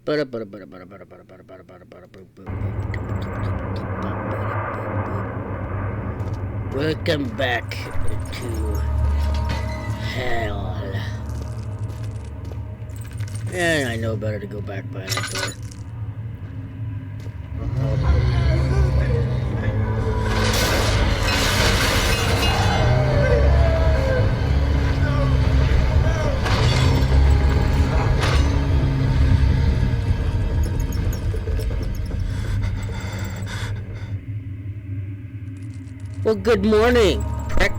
Welcome back to hell. And I know better to go back by that door. Well, good morning, prick.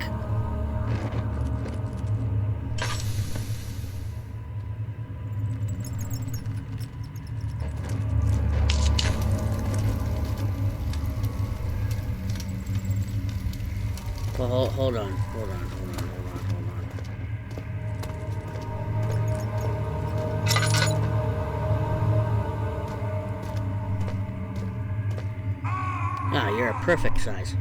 Well, hold on. Ah, you're a perfect size.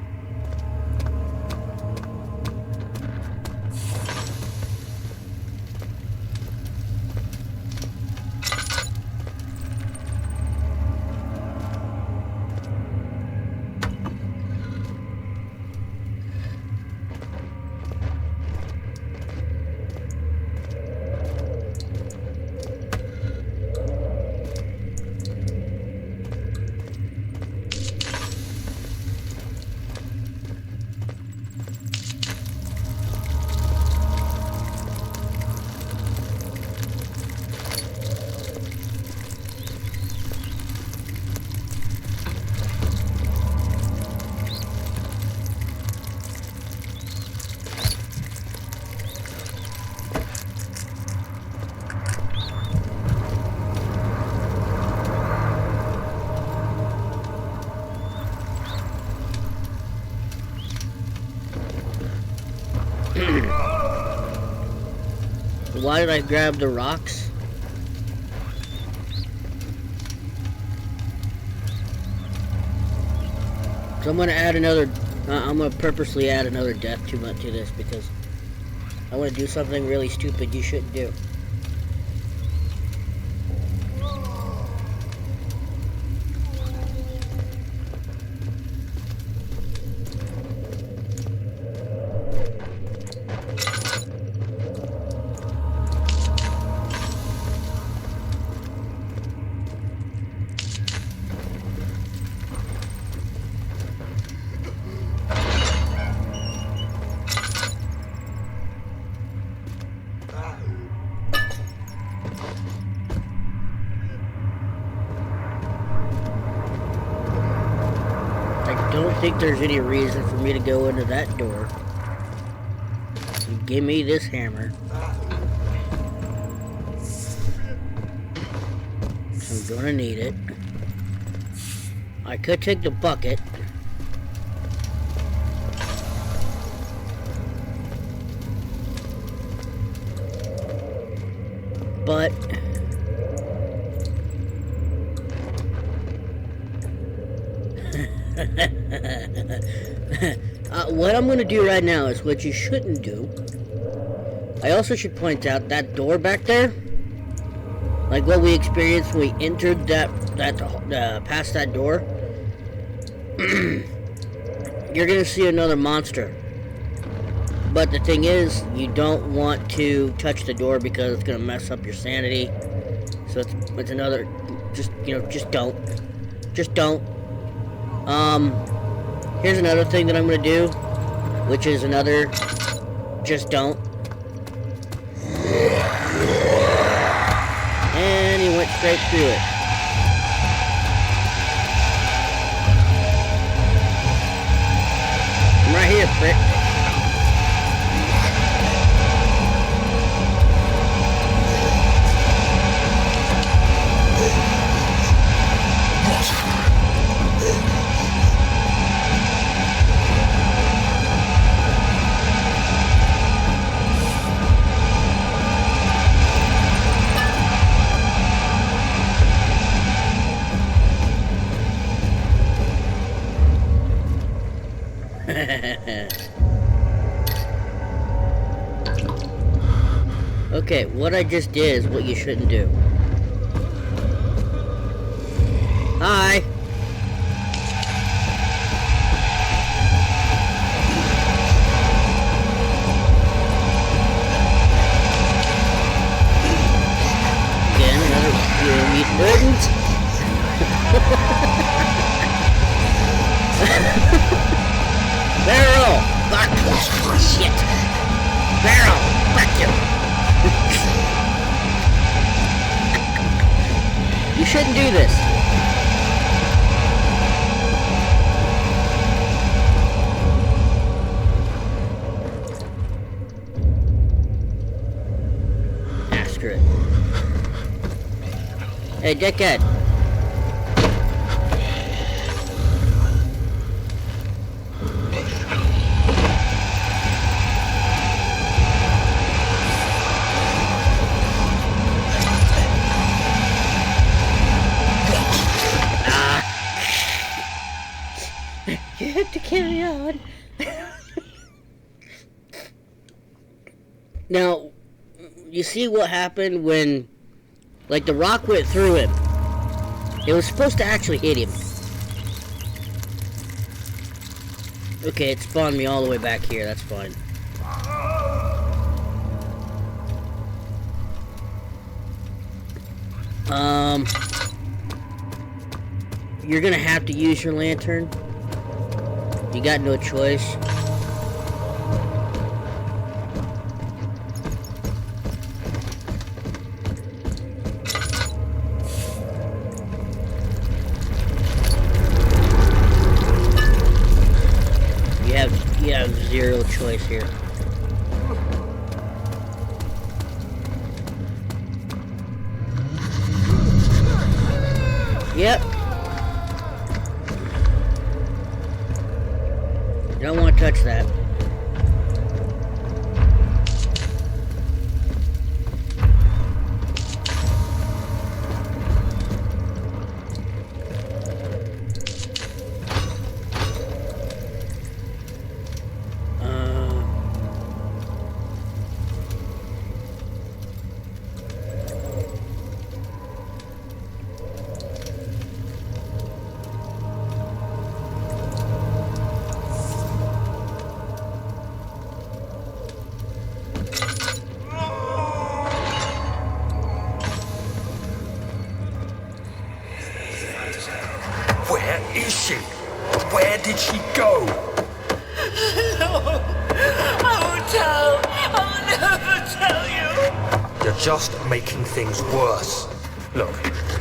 Why did I grab the rocks? So I'm gonna add another. I'm gonna purposely add another death to this because I want to do something really stupid you shouldn't do. I don't think there's any reason for me to go into that door. So give me this hammer. I'm gonna need it. I could take the bucket. But what I'm going to do right now is what you shouldn't do. I also should point out that door back there, like what we experienced when we entered past that door. You're going to see another monster. But the thing is, you don't want to touch the door because it's going to mess up your sanity. So it's another, just don't. Just don't. Here's another thing that I'm going to do, which is another, just don't. And he went straight through it. I'm right here, prick. Okay, what I just did is what you shouldn't do. Bye. Again, another mutant. Barrel! Fuck! Shit! Barrel! Fuck you! You shouldn't do this. Screw it. Hey, dickhead. You have to carry on. Now, you see what happened when, like, the rock went through him. It was supposed to actually hit him. Okay, it spawned me all the way back here. That's fine. You're gonna have to use your lantern. You got no choice. You have zero choice here. Yep. You don't want to touch that. Where is she? Where did she go? No, I won't tell. I'll never tell you. You're just making things worse. Look,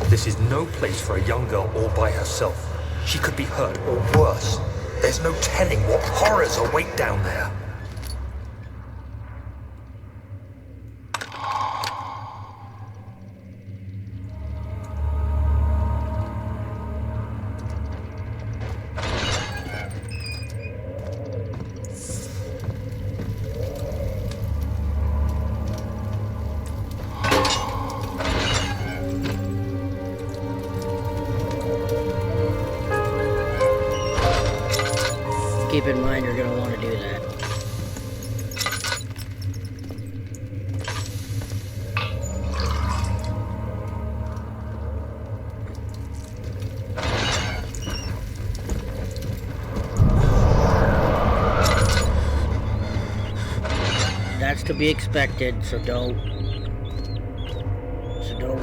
this is no place for a young girl all by herself. She could be hurt or worse. There's no telling what horrors await down there. Keep in mind you're going to want to do that. That's to be expected, so don't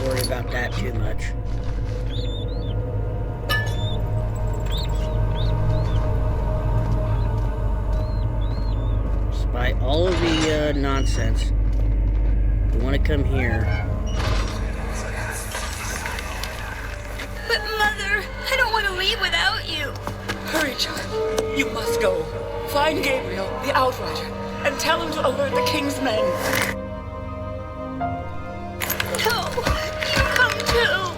worry about that too much. Despite all of the nonsense, you want to come here. But Mother, I don't want to leave without you. Hurry, child. You must go. Find Gabriel, the Outrider, and tell him to alert the King's men. No, you come too.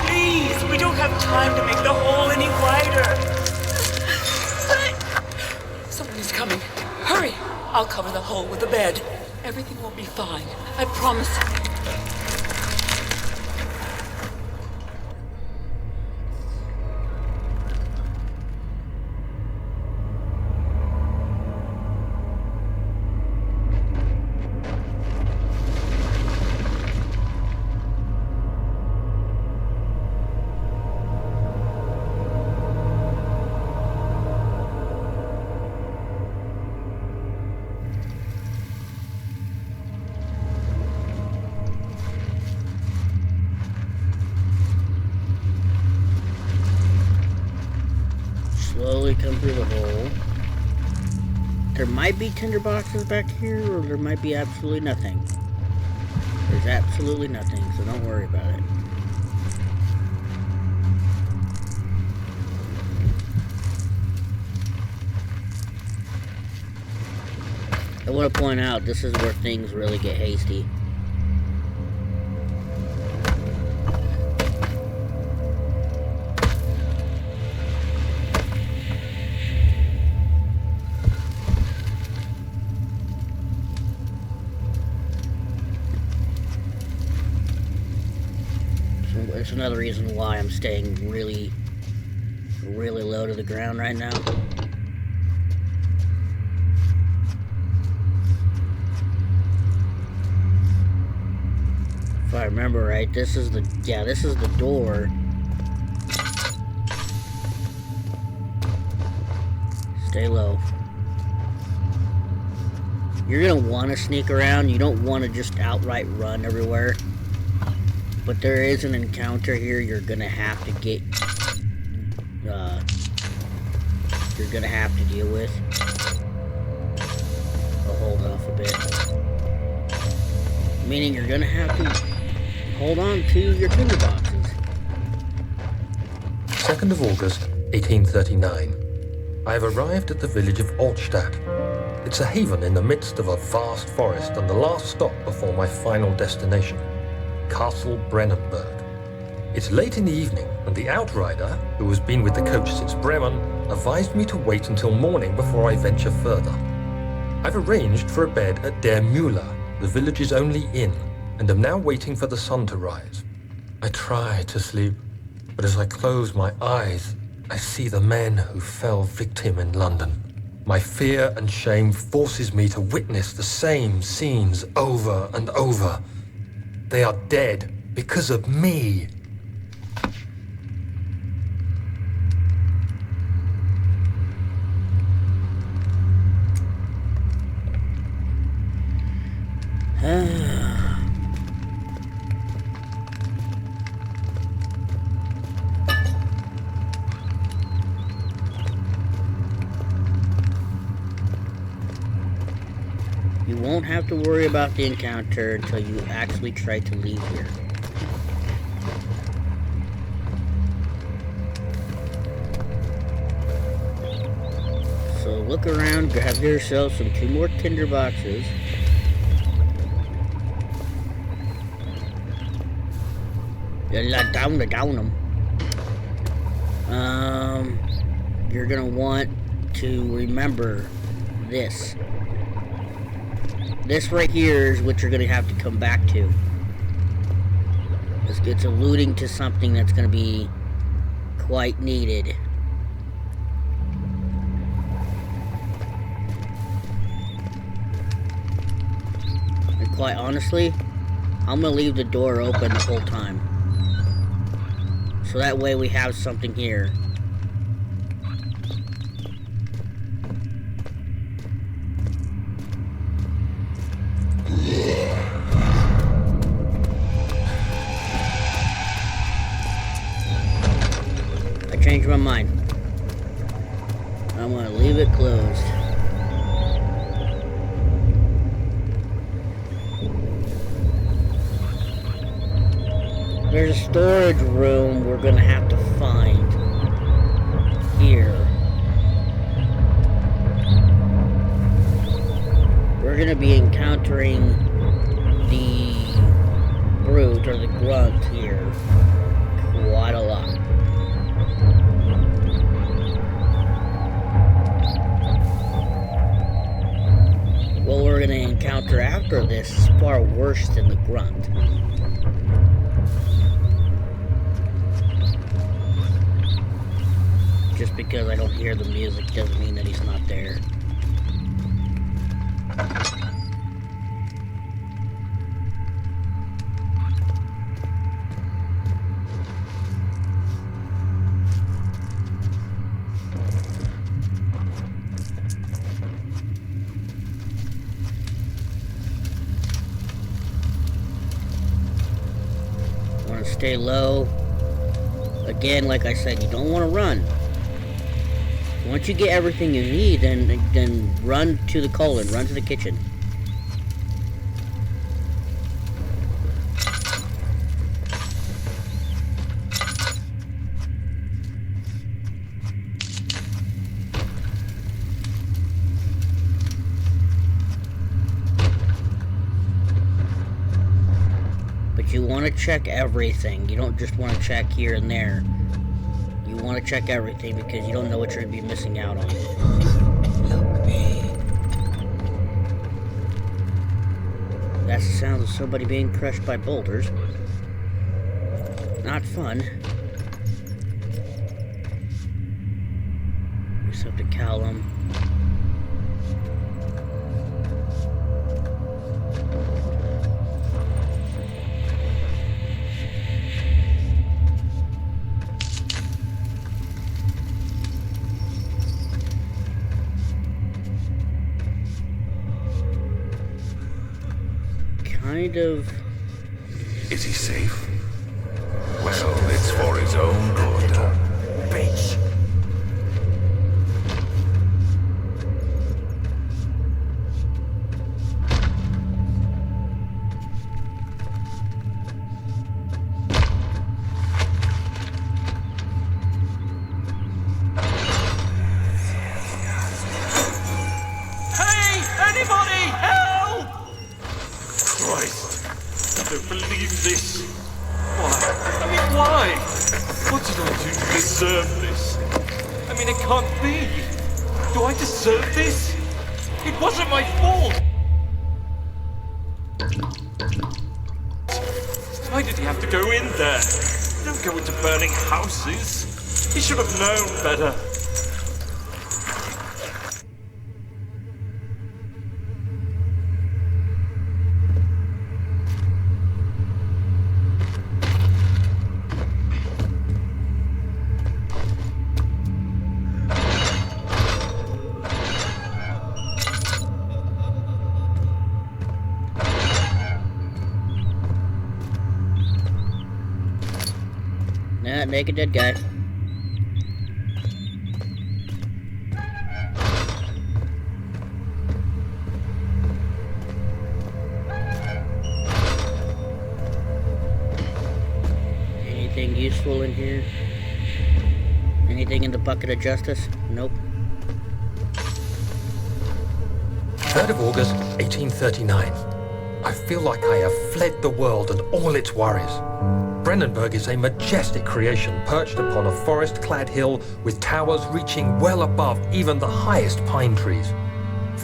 Please, we don't have time to make the hole any wider. But someone is coming. Hurry! I'll cover the hole with the bed. Everything will be fine. I promise. absolutely come through the hole. There might be tinder boxes back here, or there might be absolutely nothing. There's absolutely nothing, so don't worry about it. I want to point out, this is where things really get hasty. It's another reason why I'm staying really low to the ground right now. If I remember right, this is the door. Stay low. You're gonna want to sneak around. You don't want to just outright run everywhere. But there is an encounter here you're gonna have to get, you're gonna have to deal with. I'll hold off a bit. Meaning you're gonna have to hold on to your tinder boxes. 2nd of August, 1839. I have arrived at the village of Altstadt. It's a haven in the midst of a vast forest and the last stop before my final destination. Castle Brennenburg. It's late in the evening, and the outrider, who has been with the coach since Bremen, advised me to wait until morning before I venture further. I've arranged for a bed at Der Müller, the village's only inn, and am now waiting for the sun to rise. I try to sleep, but as I close my eyes, I see the men who fell victim in London. My fear and shame forces me to witness the same scenes over and over. They are dead because of me. You won't have to worry about the encounter until you actually try to leave here. So look around, grab yourself some 2 more tinder boxes. Down them. You're gonna want to remember this. This right here is what you're going to have to come back to. It's alluding to something that's going to be quite needed. And quite honestly, I'm going to leave the door open the whole time. So that way we have something here. Change my mind. I'm gonna leave it closed. There's a storage room we're gonna have to find here. We're gonna be encountering the brute or the grunt here quite a lot. What we're going to encounter after this is far worse than the grunt. Just because I don't hear the music doesn't mean that he's not there. Stay low. Again, like I said, you don't want to run. Once you get everything you need, then run to the colon, run to the kitchen. But you want to check everything. You don't just want to check here and there. You want to check everything because you don't know what you're going to be missing out on. Help me. That's the sound of somebody being crushed by boulders. Not fun. Receptacalum. Kind of. Is he safe? Well, it's for his own good. Bitch. Hey! Anybody! Help! Christ! I don't believe this. Why? I mean, why? What did I do to deserve this? I mean, it can't be. Do I deserve this? It wasn't my fault! Why did he have to go in there? Don't go into burning houses. He should have known better. Nah, naked dead guy. Anything useful in here? Anything in the bucket of justice? Nope. 3rd of August, 1839. I feel like I have fled the world and all its worries. Brennenburg is a majestic creation perched upon a forest-clad hill with towers reaching well above even the highest pine trees.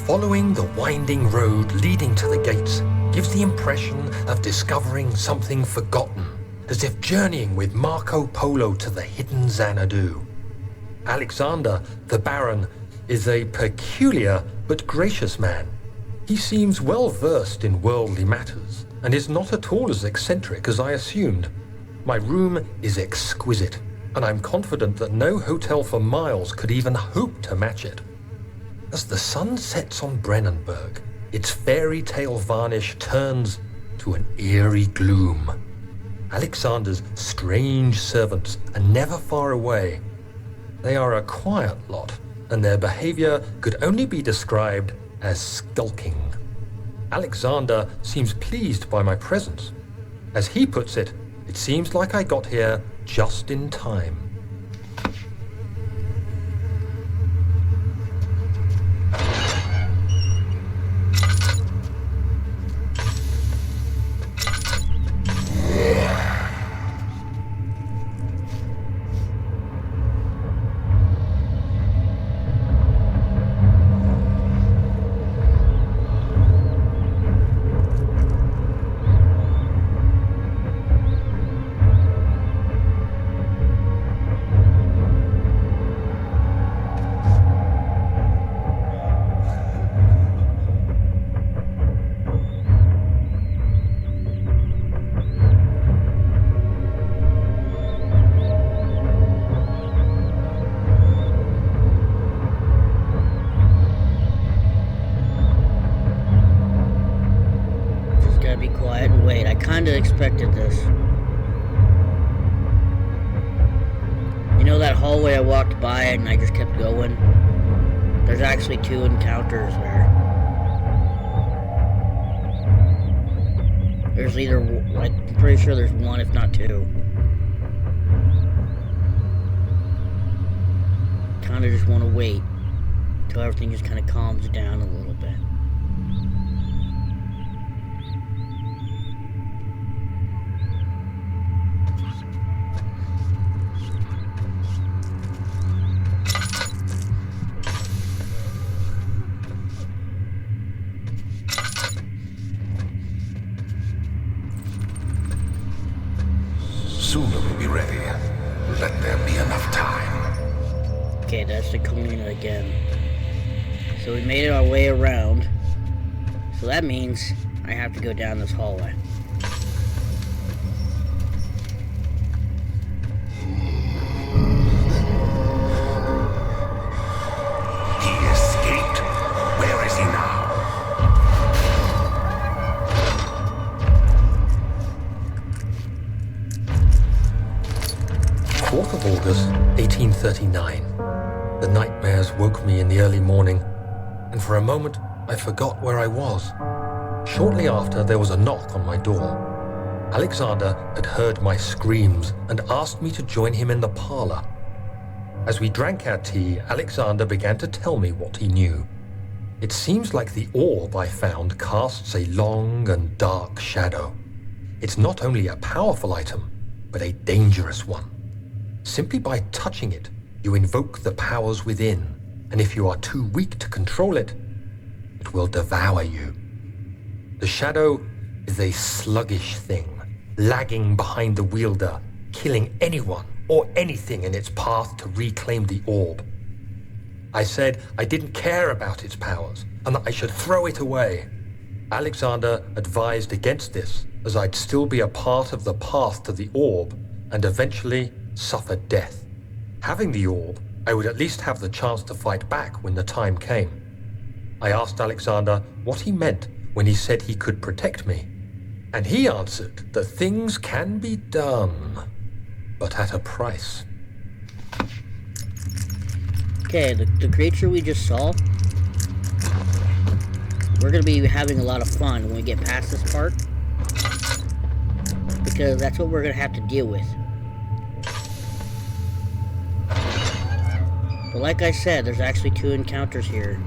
Following the winding road leading to the gates gives the impression of discovering something forgotten, as if journeying with Marco Polo to the hidden Xanadu. Alexander, the Baron, is a peculiar but gracious man. He seems well versed in worldly matters and is not at all as eccentric as I assumed. My room is exquisite, and I'm confident that no hotel for miles could even hope to match it. As the sun sets on Brennenburg, its fairy tale varnish turns to an eerie gloom. Alexander's strange servants are never far away. They are a quiet lot, and their behavior could only be described as skulking. Alexander seems pleased by my presence. As he puts it, it seems like I got here just in time. Expected this. You know that hallway I walked by and I just kept going. There's actually 2 encounters there. There's either, I'm pretty sure there's 1, if not 2. Kinda just want to wait until everything just kind of calms down a little bit. Soon we'll be ready. Let there be enough time. Okay, that's the Kalina again. So we made our way around. So that means I have to go down this hallway. He escaped. Where is he now? 4th of August, 1839. The nightmares woke me in the early morning, and for a moment I forgot where I was. Shortly after, there was a knock on my door. Alexander had heard my screams and asked me to join him in the parlor. As we drank our tea, Alexander began to tell me what he knew. It seems like the orb I found casts a long and dark shadow. It's not only a powerful item, but a dangerous one. Simply by touching it, you invoke the powers within, and if you are too weak to control it, it will devour you. The shadow is a sluggish thing, lagging behind the wielder, killing anyone or anything in its path to reclaim the orb. I said I didn't care about its powers, and that I should throw it away. Alexander advised against this, as I'd still be a part of the path to the orb, and eventually suffered death. Having the orb, I would at least have the chance to fight back when the time came. I asked Alexander what he meant when he said he could protect me, and he answered that things can be done, but at a price. Okay, the creature we just saw, we're going to be having a lot of fun when we get past this part, because that's what we're going to have to deal with. But like I said, there's actually 2 encounters here.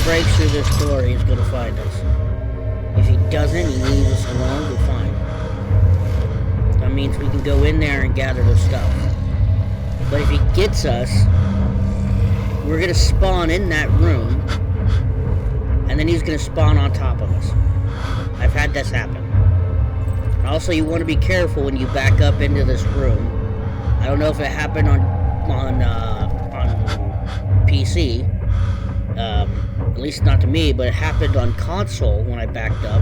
Breaks through this door, he's gonna find us. If he doesn't, he leaves us alone, we're fine. That means we can go in there and gather the stuff. But if he gets us, we're gonna spawn in that room, and then he's gonna spawn on top of us. I've had this happen. Also, you want to be careful when you back up into this room. I don't know if it happened on PC. At least not to me, but it happened on console when I backed up.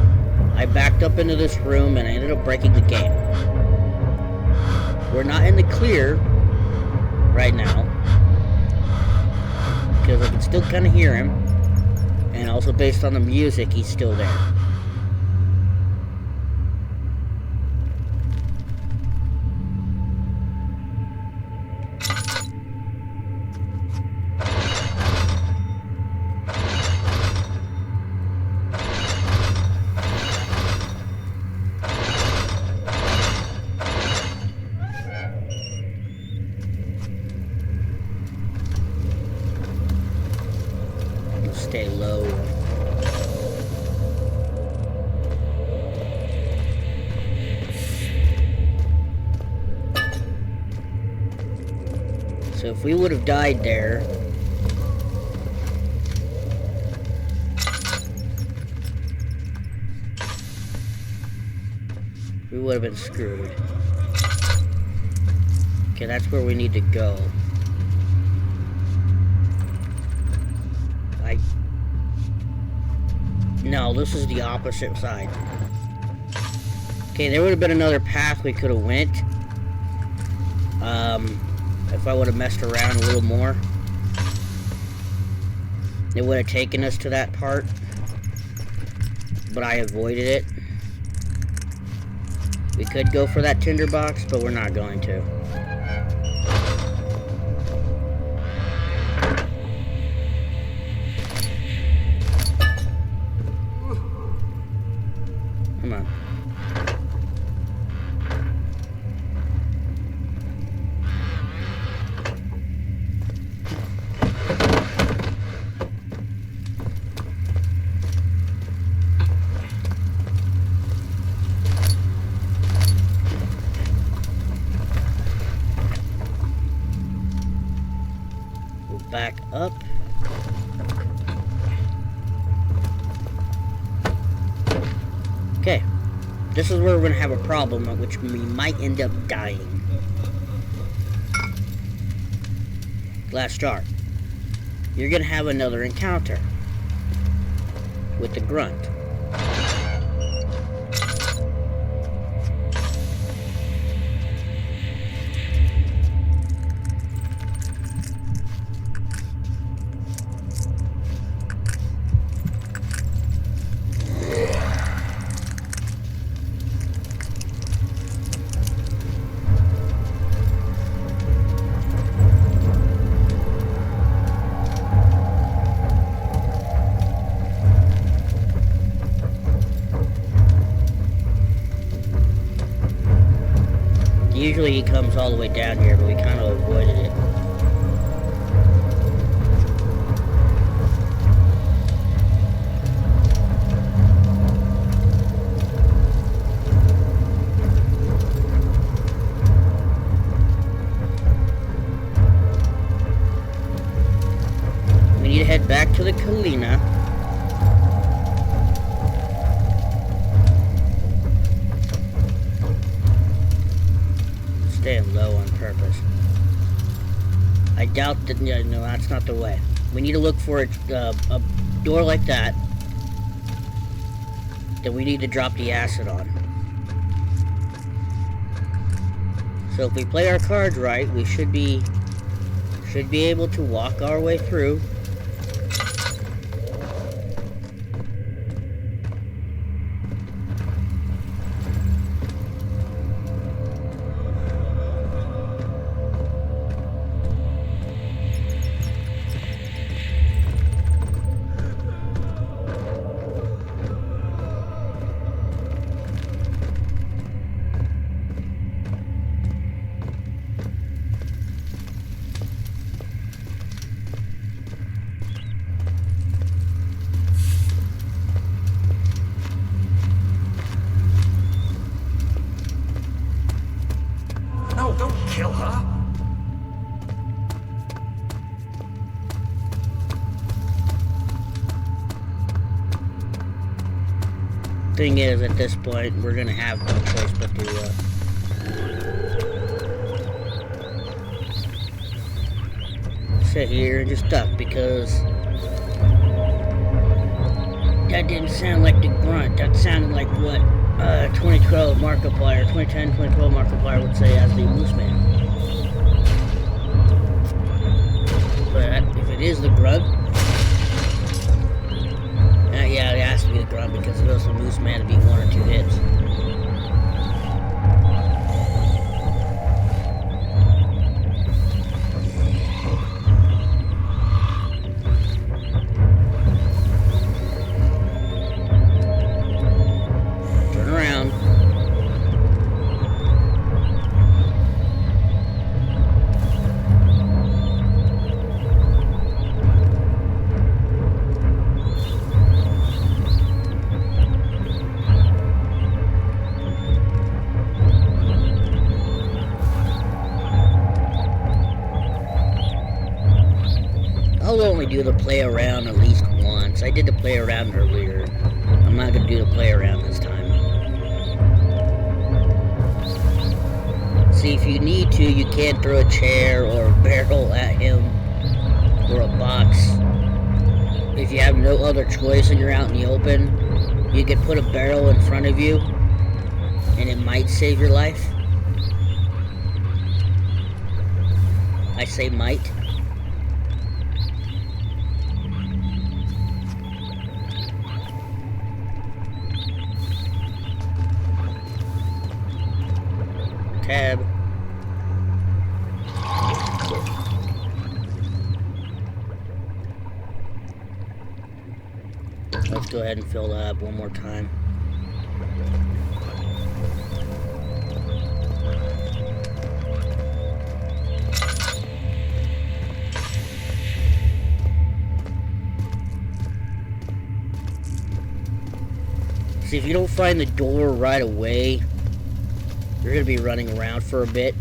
I backed up into this room and I ended up breaking the game. We're not in the clear right now, because I can still kind of hear him, and also based on the music, he's still there. Stay low. So if we would have died there, we would have been screwed. Okay, that's where we need to go. No, this is the opposite side. Okay, there would have been another path we could have went. If I would have messed around a little more. It would have taken us to that part. But I avoided it. We could go for that tinderbox, but we're not going to. Come on. Back up. Okay. This is where we're going to have a problem, at which we might end up dying. Glass jar. You're going to have another encounter with the grunt. Usually he comes all the way down here, but we kind of avoided it. We need to head back to the Kalina. Staying low on purpose. I doubt that. No, that's not the way. We need to look for a door like that we need to drop the acid on. So if we play our cards right, we should be able to walk our way through. No, don't kill her. Thing is, at this point, we're gonna have no choice but to sit here and just duck, because that didn't sound like the grunt. That sounded like what 2012 Markiplier, 2010, 2012 Markiplier would say as the Moose Man. But if it is the grunt, yeah, it has to be the grunt, because it goes the Moose Man to be 1 or 2 hits. I'll only do the play around at least once. I did the play around earlier. I'm not going to do the play around this time. See, if you need to, you can throw a chair or a barrel at him, or a box. If you have no other choice and you're out in the open, you can put a barrel in front of you, and it might save your life. I say might. Tab. Let's go ahead and fill that up one more time. See, if you don't find the door right away, you're going to be running around for a bit.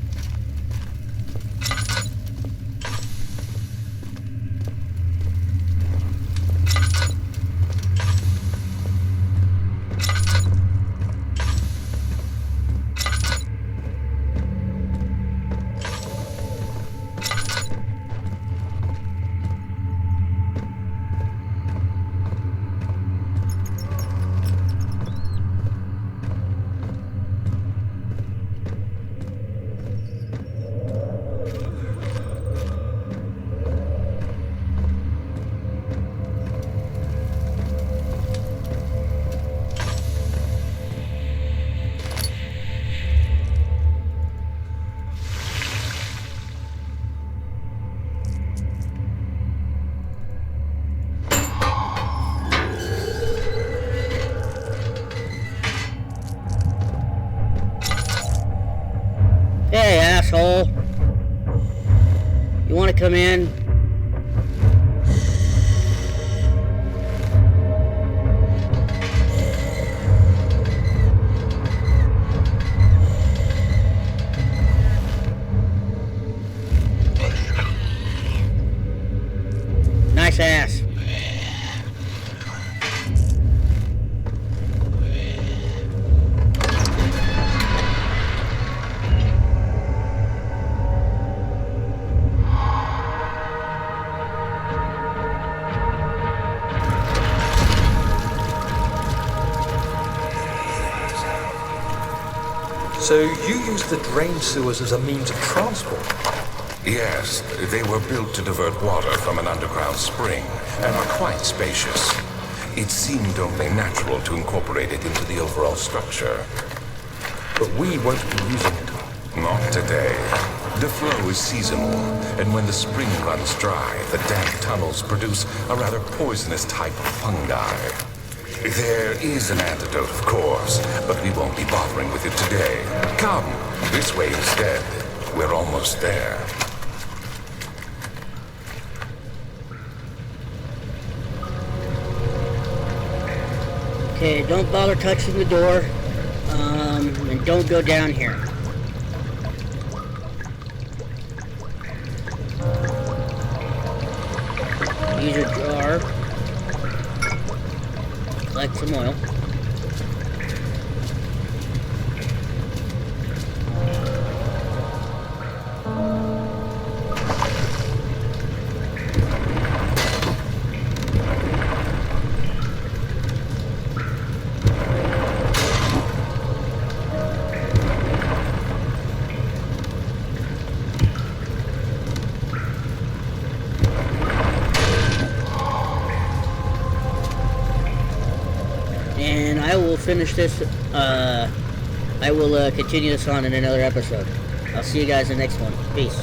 Hey, asshole. You want to come in? Nice ass. So you use the drain sewers as a means of transport? Yes, they were built to divert water from an underground spring and are quite spacious. It seemed only natural to incorporate it into the overall structure. But we won't be using it. Not today. The flow is seasonal, and when the spring runs dry, the damp tunnels produce a rather poisonous type of fungi. There is an antidote, of course, but we won't be bothering with it today. Come, this way instead. We're almost there. Okay, don't bother touching the door, and don't go down here. Use your jar. Collect some oil. And I will finish this, I will continue this on in another episode. I'll see you guys in the next one. Peace.